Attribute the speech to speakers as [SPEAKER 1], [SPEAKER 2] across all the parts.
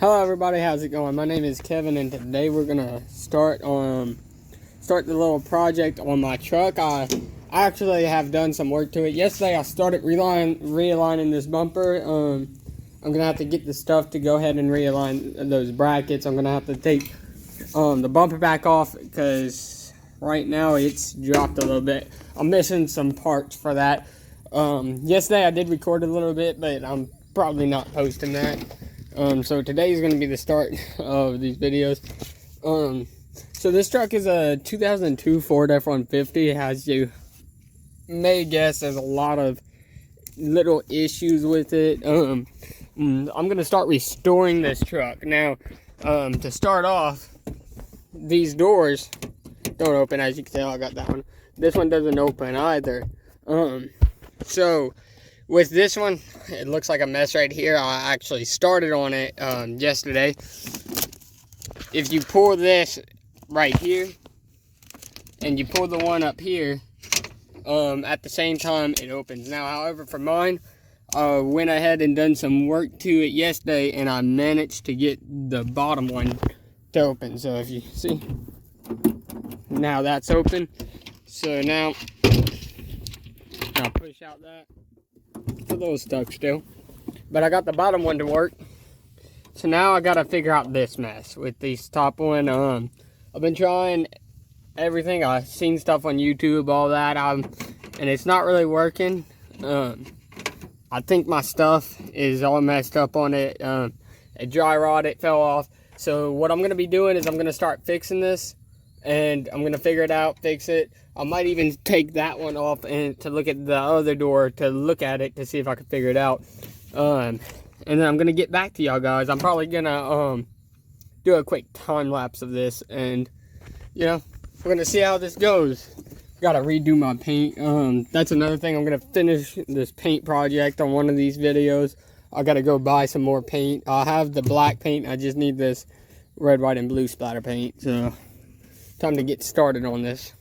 [SPEAKER 1] Hello everybody, how's it going? My name is Kevin and today we're gonna start the little project on my truck. I actually have done some work to it. Yesterday I started realigning this bumper. I'm gonna have to get the stuff to go ahead and realign those brackets. I'm gonna have to take the bumper back off because right now it's dropped a little bit. I'm missing some parts for that. Yesterday I did record a little bit, but I'm probably not posting that. So today is going to be the start of these videos. So this truck is a 2002 Ford F-150. It has, you may guess, there's a lot of little issues with it. I'm going to start restoring this truck. Now, to start off, these doors don't open. As you can tell, I got that one. This one doesn't open either. So with this one, it looks like a mess right here. I actually started on it yesterday. If you pull this right here and you pull the one up here, at the same time it opens. Now, however, for mine, I went ahead and done some work to it yesterday and I managed to get the bottom one to open. So if you see, now that's open. So now I'll push out that. It's a little stuck still, but I got the bottom one to work. So now I gotta figure out this mess with this top one. I've been trying everything. I've seen stuff on YouTube, all that, and it's not really working. I think my stuff is all messed up on it. A dry rod, it fell off. So what I'm gonna be doing is I'm gonna start fixing this, and I'm gonna figure it out, fix it. I might even take that one off and to look at the other door to look at it to see if I can figure it out. And then I'm gonna get back to y'all guys. I'm probably gonna do a quick time lapse of this, and you know, we're gonna see how this goes. Gotta redo my paint. That's another thing. I'm gonna finish this paint project on one of these videos. I gotta go buy some more paint. I have the black paint. I just need this red, white, and blue splatter paint. So time to get started on this.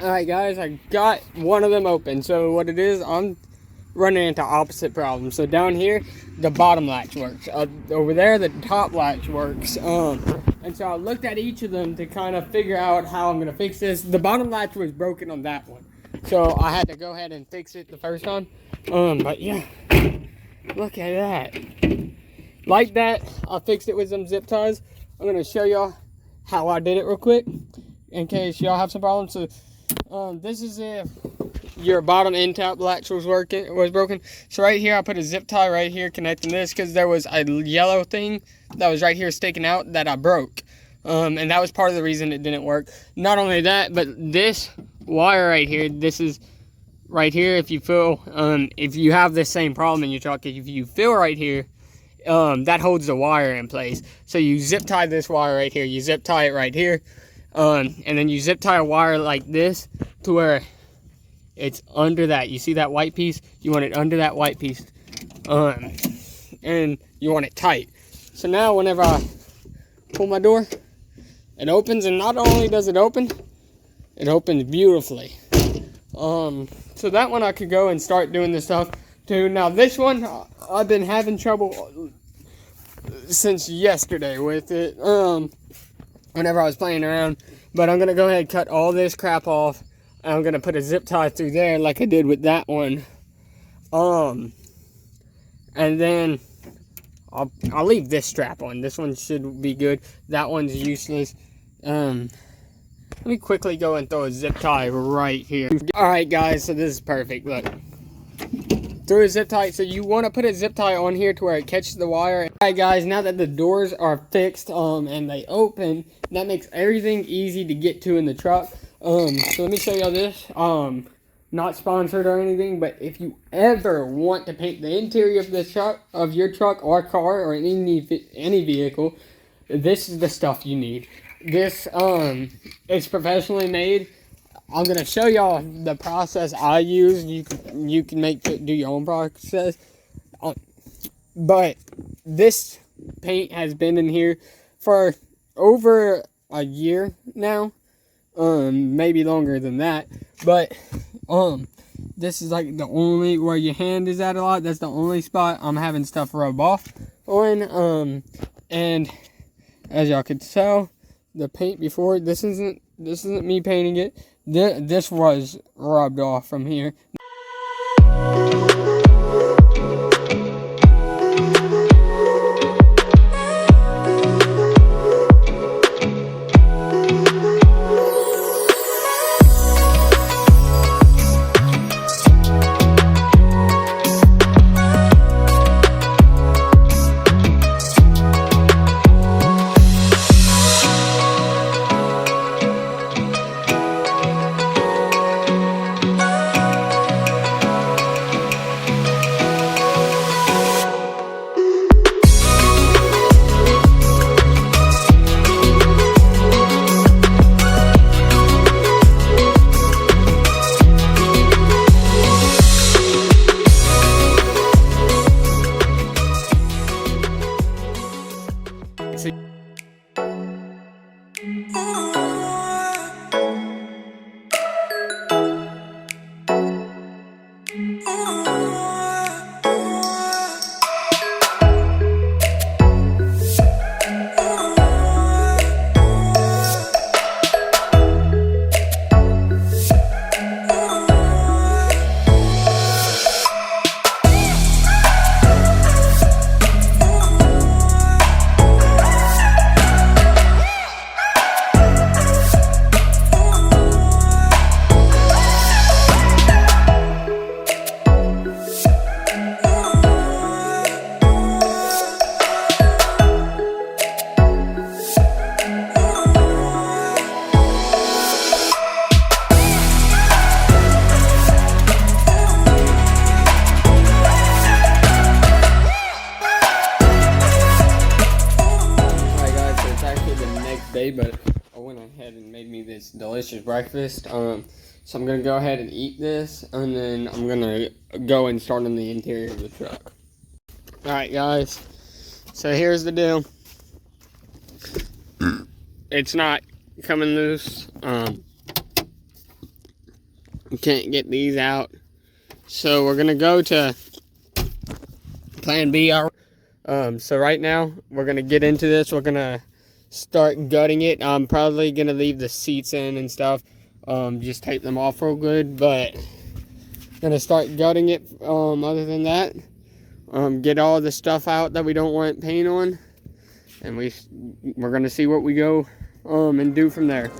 [SPEAKER 1] Alright guys, I got one of them open. So what it is, I'm running into opposite problems. So down here, the bottom latch works. Over there, the top latch works. And so I looked at each of them to kind of figure out how I'm going to fix this. The bottom latch was broken on that one, so I had to go ahead and fix it the first time. But yeah, look at that. Like that, I fixed it with some zip ties. I'm going to show y'all how I did it real quick in case y'all have some problems. So this is if your bottom end top latch was broken. So right here, I put a zip tie right here connecting this because there was a yellow thing that was right here sticking out that I broke. And that was part of the reason it didn't work. Not only that, but this wire right here, this is right here. If you feel, if you have this same problem in your truck, if you feel right here, that holds the wire in place. So you zip tie this wire right here. You zip tie it right here. And then you zip tie a wire like this to where it's under that. You see that white piece? You want it under that white piece. And you want it tight. So now whenever I pull my door, it opens, and not only does it open, it opens beautifully. So that one I could go and start doing this stuff too. Now this one, I've been having trouble since yesterday with it. Whenever I was playing around, but I'm gonna go ahead and cut all this crap off, and I'm gonna put a zip tie through there like I did with that one. And then I'll leave this strap on. This one should be good. That one's useless. Let me quickly go and throw a zip tie right here. Alright guys, so this is perfect. Look. Throw a zip tie. So you want to put a zip tie on here to where it catches the wire. Alright guys, now that the doors are fixed and they open, that makes everything easy to get to in the truck. So let me show y'all this. Not sponsored or anything, but if you ever want to paint the interior of the truck, of your truck or car or any vehicle, this is the stuff you need. This it's professionally made. I'm gonna show y'all the process I use. You can do your own process. But this paint has been in here for over a year now. Maybe longer than that. But this is like the only where your hand is at a lot. That's the only spot I'm having stuff rub off on. And as y'all could tell, the paint before, this isn't me painting it. This was rubbed off from here. But I went ahead and made me this delicious breakfast. So I'm gonna go ahead and eat this, and then I'm gonna go and start on the interior of the truck. Alright guys, so here's the deal. It's not coming loose. You can't get these out. So we're gonna go to plan B. So right now we're gonna get into this. We're gonna start gutting it. I'm probably gonna leave the seats in and stuff, just tape them off real good, but gonna start gutting it. Other than that, get all the stuff out that we don't want paint on, and we're gonna see what we go and do from there.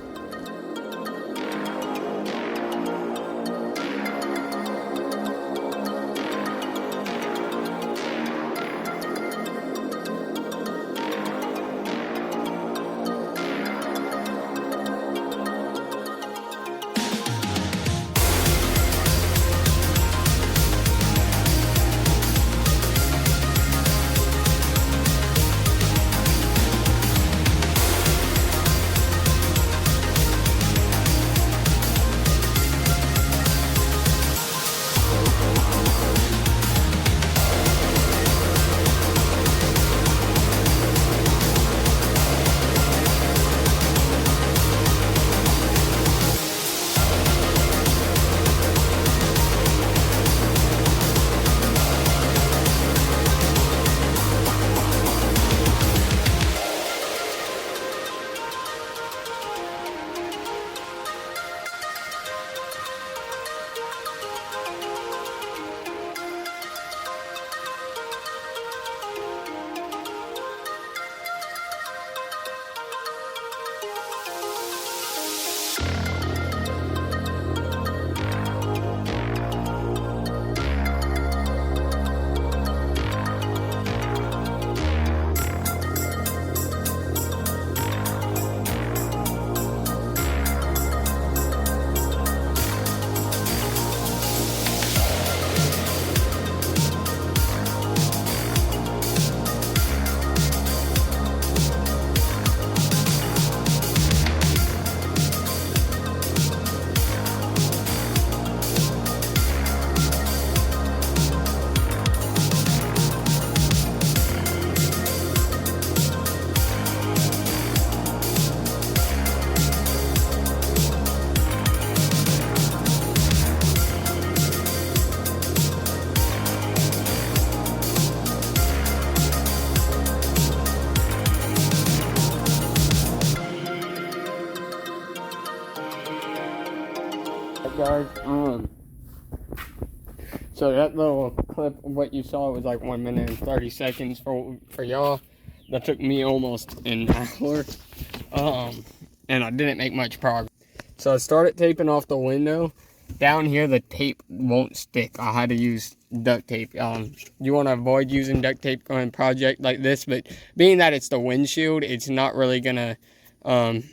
[SPEAKER 1] guys. So that little clip of what you saw was like 1 minute and 30 seconds for y'all. That took me almost an hour. And I didn't make much progress. So I started taping off the window. Down here, the tape won't stick. I had to use duct tape. You want to avoid using duct tape on a project like this, but being that it's the windshield, it's not really gonna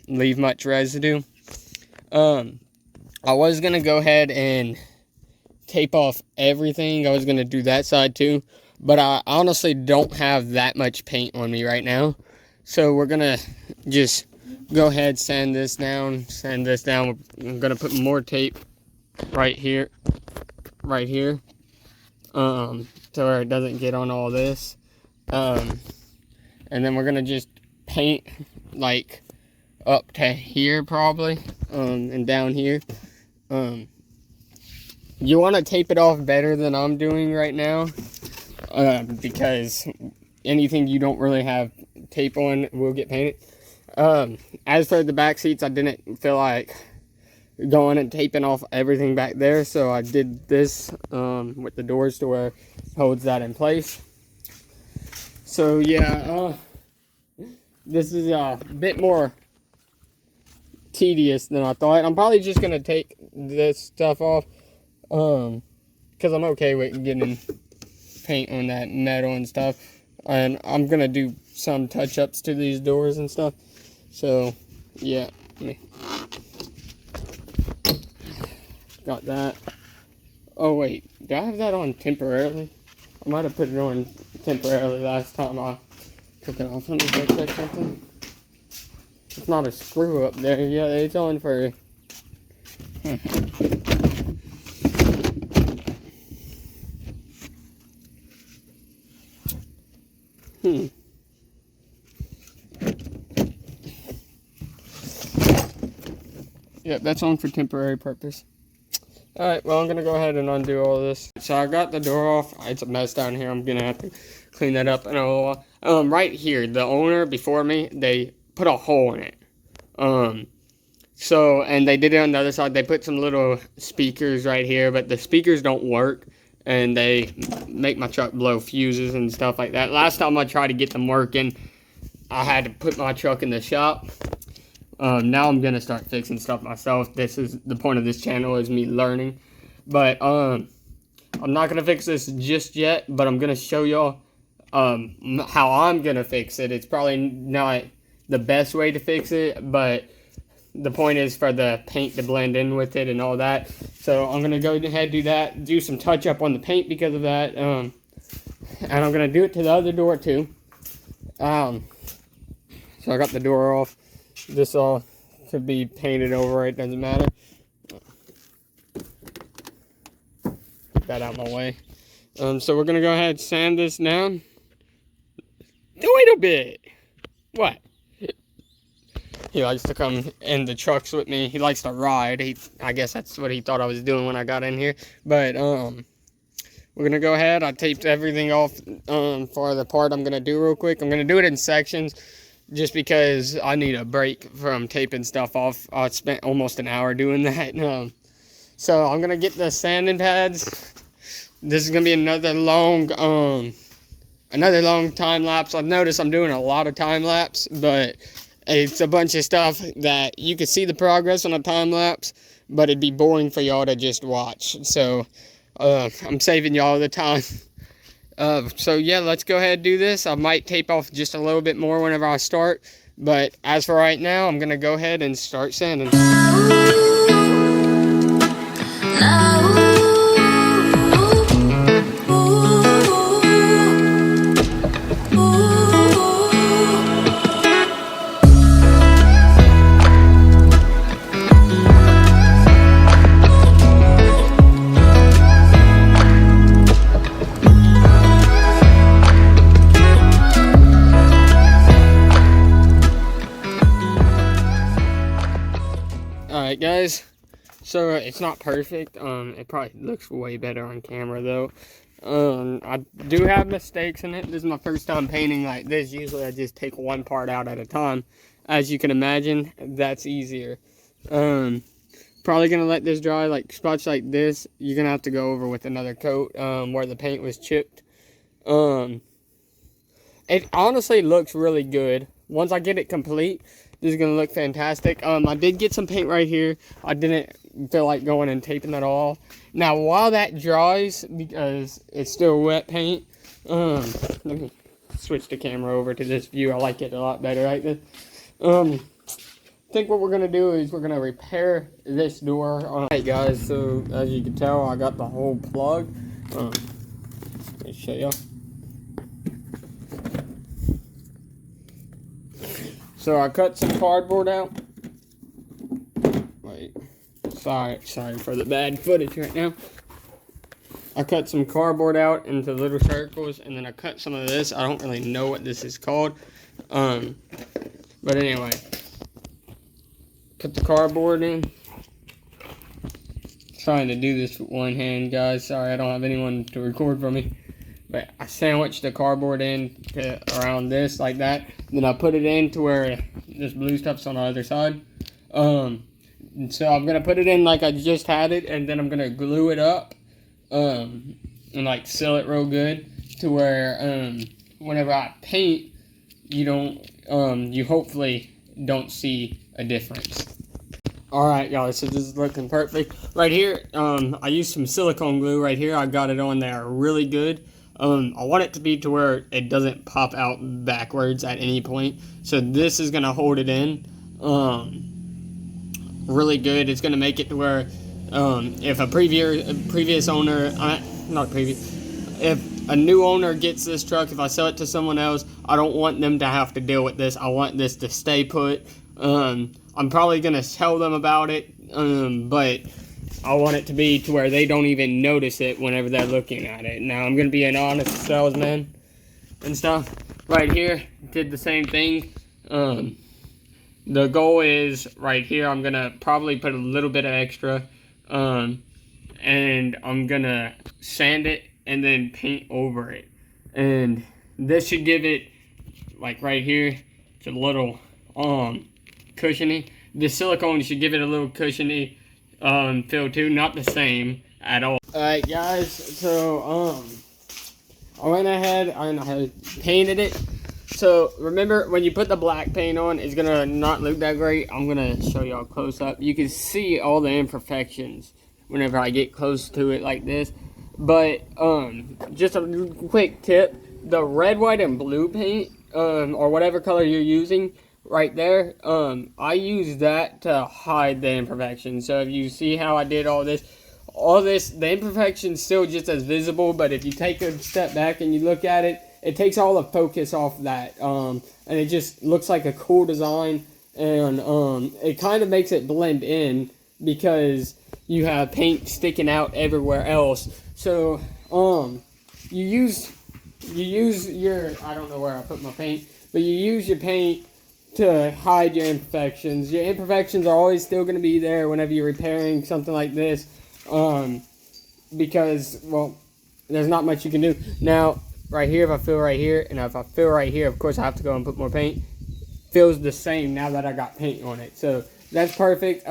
[SPEAKER 1] leave much residue. I was gonna go ahead and tape off everything. I was gonna do that side too, but I honestly don't have that much paint on me right now, so we're gonna just go ahead, sand this down. I'm gonna put more tape right here, so where it doesn't get on all this, and then we're gonna just paint like up to here probably, and down here. You want to tape it off better than I'm doing right now, because anything you don't really have tape on will get painted. As for the back seats, I didn't feel like going and taping off everything back there, so I did this with the doors to where it holds that in place. So yeah, this is a bit more tedious than I thought. I'm probably just gonna take this stuff off, because I'm okay with getting paint on that metal and stuff, and I'm gonna do some touch-ups to these doors and stuff. So yeah, got that. Oh wait, do I have that on temporarily? I might have put it on temporarily last time I took it off. Let me go check something. It's not a screw up there. Yeah, it's on for Yep, that's on for temporary purpose. Alright, well, I'm going to go ahead and undo all this. So I got the door off. It's a mess down here. I'm going to have to clean that up in a little while. Right here, the owner before me, they put a hole in it. So, and they did it on the other side. They put some little speakers right here, but the speakers don't work, and they make my truck blow fuses and stuff like that. Last time I tried to get them working, I had to put my truck in the shop. Now I'm gonna start fixing stuff myself. This is the point of this channel, is me learning. But I'm not gonna fix this just yet, but I'm gonna show y'all how I'm gonna fix it. It's probably not the best way to fix it, but the point is for the paint to blend in with it and all that. So I'm gonna go ahead and do that, do some touch up on the paint because of that, and I'm gonna do it to the other door too. So I got the door off. This all could be painted over, it doesn't matter. Get that out of my way. So we're gonna go ahead and sand this down. Wait a bit. What? He likes to come in the trucks with me. He likes to ride. I guess that's what he thought I was doing when I got in here. But we're gonna go ahead. I taped everything off for the part I'm gonna do real quick. I'm gonna do it in sections, just because I need a break from taping stuff off. I spent almost an hour doing that. So I'm gonna get the sanding pads. This is gonna be another long time lapse. I've noticed I'm doing a lot of time lapse, but it's a bunch of stuff that you could see the progress on a time lapse, but it'd be boring for y'all to just watch. So I'm saving y'all the time. So yeah, let's go ahead and do this. I might tape off just a little bit more whenever I start, but as for right now, I'm gonna go ahead and start sanding. Alright guys, so it's not perfect. It probably looks way better on camera though. I do have mistakes in it. This is my first time painting like this. Usually I just take one part out at a time. As you can imagine, that's easier. Putting probably gonna let this dry. Like spots like this, you're gonna have to go over with another coat where the paint was chipped. It honestly looks really good. Once I get it complete, this is gonna look fantastic. I did get some paint right here. I didn't feel like going and taping that all. Now while that dries, because it's still wet paint, let me switch the camera over to this view. I like it a lot better like this. I think what we're gonna do is we're gonna repair this door. Alright guys, so as you can tell, I got the whole plug. Let me show y'all. So I cut some cardboard out. Wait, sorry for the bad footage right now. I cut some cardboard out into little circles, and then I cut some of this. I don't really know what this is called. But anyway, put the cardboard in. Trying to do this with one hand, guys. Sorry, I don't have anyone to record for me. But I sandwiched the cardboard in around this like that. Then I put it in to where this blue stuff's on the other side. And so I'm gonna put it in like I just had it, and then I'm gonna glue it up, and like seal it real good to where whenever I paint, you don't you hopefully don't see a difference. Alright guys, so this is looking perfect. Right here, I used some silicone glue right here. I got it on there really good. I want it to be to where it doesn't pop out backwards at any point. So this is going to hold it in really good. It's going to make it to where if a previous owner, if a new owner gets this truck, if I sell it to someone else, I don't want them to have to deal with this. I want this to stay put. I'm probably going to tell them about it, but I want it to be to where they don't even notice it whenever they're looking at it. Now, I'm going to be an honest salesman and stuff. Right here, did the same thing. The goal is, right here, I'm going to probably put a little bit of extra. And I'm going to sand it and then paint over it. And this should give it, like right here, it's a little cushiony. The silicone should give it a little cushiony feel too, not the same at all. Alright guys, so I went ahead and I painted it. So remember, when you put the black paint on, it's gonna not look that great. I'm gonna show y'all close up. You can see all the imperfections whenever I get close to it like this. But just a quick tip, the red, white, and blue paint, or whatever color you're using right there, I use that to hide the imperfections. So if you see how I did all this, the imperfection's still just as visible, but if you take a step back and you look at it, it takes all the focus off that, and it just looks like a cool design, and it kind of makes it blend in because you have paint sticking out everywhere else. So you use your, I don't know where I put my paint, but you use your paint to hide your imperfections. Your imperfections are always still going to be there whenever you're repairing something like this, because, well, there's not much you can do. Now, right here, if I feel right here, and if I feel right here, of course I have to go and put more paint. Feels the same now that I got paint on it. So that's perfect.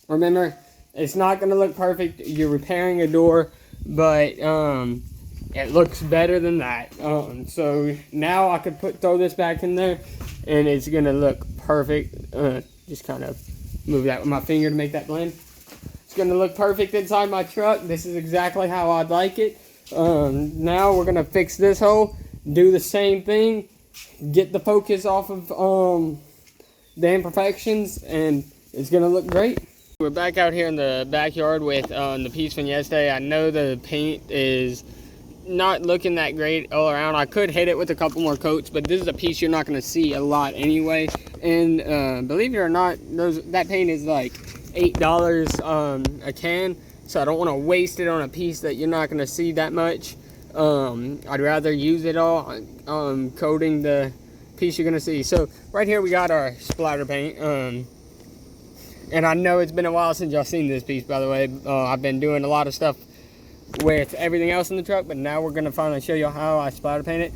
[SPEAKER 1] Remember, it's not going to look perfect. You're repairing a door, but it looks better than that. So now I could throw this back in there, and it's going to look perfect. Just kind of move that with my finger to make that blend. It's going to look perfect inside my truck. This is exactly how I'd like it. Now we're going to fix this hole, do the same thing, get the focus off of the imperfections, and it's going to look great. We're back out here in the backyard with the piece from yesterday. I know the paint is not looking that great all around. I could hit it with a couple more coats, but this is a piece you're not going to see a lot anyway. And believe it or not, that paint is like $8 a can. So I don't want to waste it on a piece that you're not going to see that much. I'd rather use it all coating the piece you're going to see. So right here we got our splatter paint. And I know it's been a while since y'all seen this piece, by the way. I've been doing a lot of stuff with everything else in the truck, but now we're going to finally show you how I splatter paint it.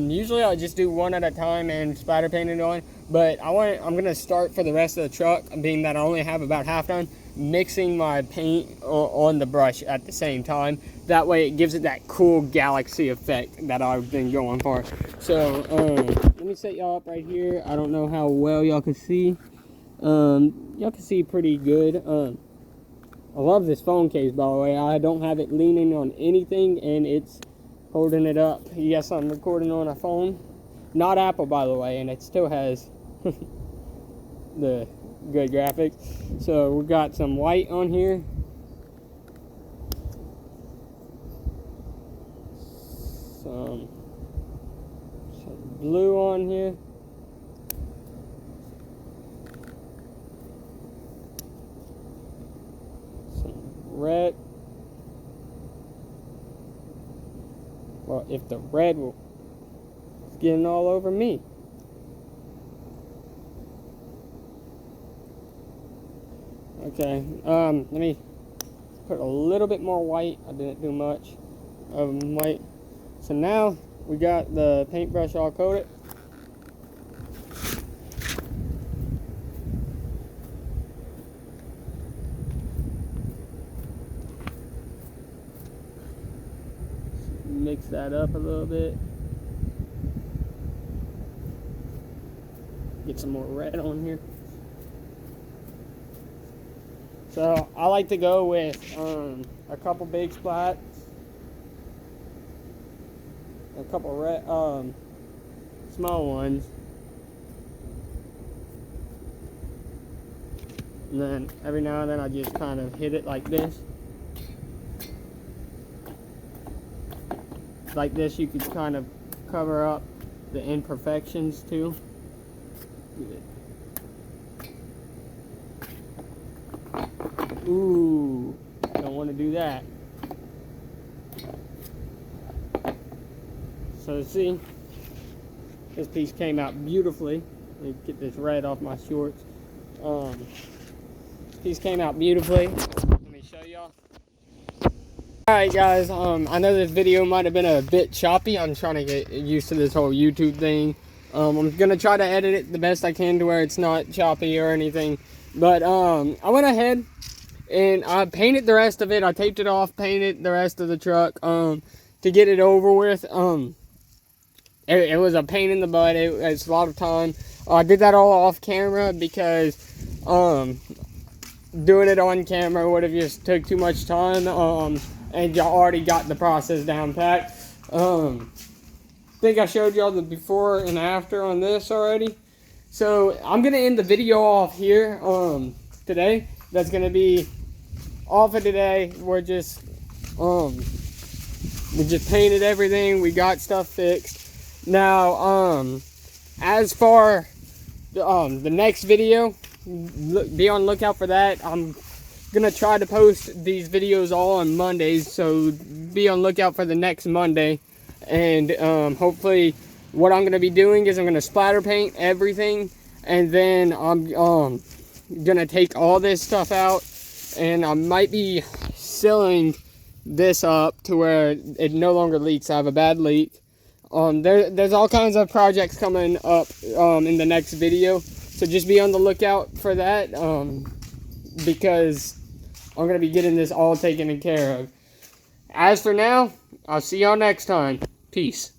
[SPEAKER 1] Usually I just do one at a time and splatter paint it on, But I'm gonna start for the rest of the truck, being that I only have about half done, mixing my paint on the brush at the same time. That way it gives it that cool galaxy effect that I've been going for. So let me set y'all up right here. I don't know how well y'all can see. Y'all can see pretty good. I love this phone case, by the way. I don't have it leaning on anything, and it's holding it up. Yes, I'm recording on a phone. Not Apple, by the way, and it still has the good graphics. So we got some white on here. Some blue on here. Red. Well, if the red will, it's getting all over me. Okay, let me put a little bit more white. I didn't do much of white. So now we got the paintbrush all coated. Mix that up a little bit. Get some more red on here. So I like to go with a couple big splats, a couple red, small ones, and then every now and then I just kind of hit it like this. Like this, you could kind of cover up the imperfections too. Ooh, don't want to do that. So see, this piece came out beautifully. Let me get this red off my shorts. This piece came out beautifully. Let me show y'all. Alright guys, I know this video might have been a bit choppy. I'm trying to get used to this whole YouTube thing. I'm going to try to edit it the best I can to where it's not choppy or anything. But I went ahead and I painted the rest of it. I taped it off, painted the rest of the truck to get it over with. It was a pain in the butt. It's a lot of time. I did that all off camera because doing it on camera would have just took too much time. And y'all already got the process down pat. I think I showed y'all the before and after on this already. So I'm gonna end the video off here today. That's gonna be all for today. We just painted everything. We got stuff fixed. Now as for the next video, be on lookout for that. I'm gonna try to post these videos all on Mondays, so be on lookout for the next Monday. And hopefully what I'm gonna be doing is I'm gonna splatter paint everything, and then I'm gonna take all this stuff out, and I might be sealing this up to where it no longer leaks. I have a bad leak. There's all kinds of projects coming up in the next video, so just be on the lookout for that, because I'm going to be getting this all taken care of. As for now, I'll see y'all next time. Peace.